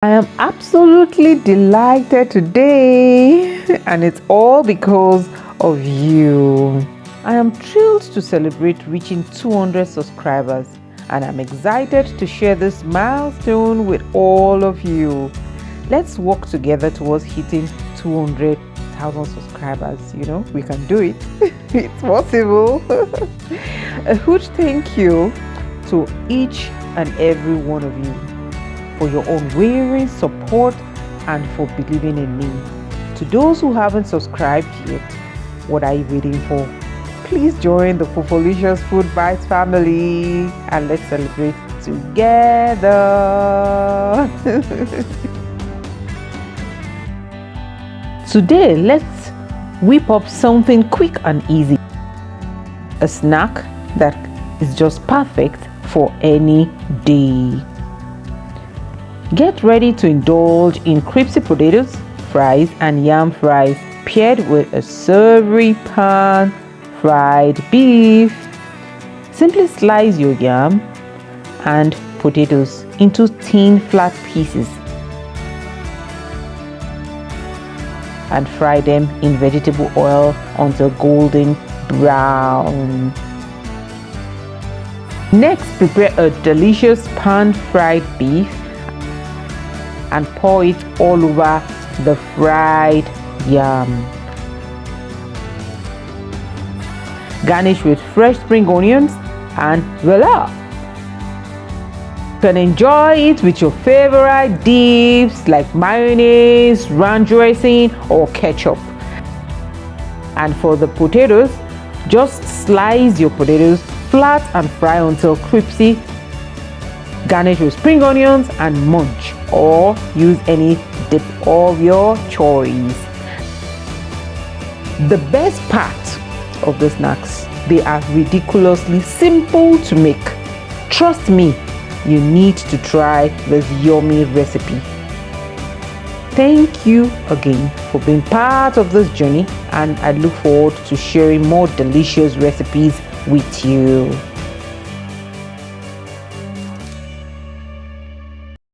I am absolutely delighted today, and it's all because of you. I am thrilled to celebrate reaching 200 subscribers, and I'm excited to share this milestone with all of you. Let's work together towards hitting 200,000 subscribers. We can do it. It's possible. A huge thank you to each and every one of you for your unwavering support and for believing in me. To those who haven't subscribed yet, what are you waiting for? Please join the Fofolicious Food Bites family and let's celebrate together. Today, let's whip up something quick and easy. A snack that is just perfect for any day. Get ready to indulge in crispy potatoes, fries, and yam fries paired with a savory pan-fried beef. Simply slice your yam and potatoes into thin flat pieces and fry them in vegetable oil until golden brown. Next, prepare a delicious pan-fried beef and pour it all over the fried yam. Garnish with fresh spring onions and voila! You can enjoy it with your favorite dips like mayonnaise, ranch dressing or ketchup. And for the potatoes, just slice your potatoes flat and fry until crispy. Garnish with spring onions and munch, or use any dip of your choice. The best part of the snacks, they are ridiculously simple to make. Trust me, you need to try this yummy recipe. Thank you again for being part of this journey, and I look forward to sharing more delicious recipes with you.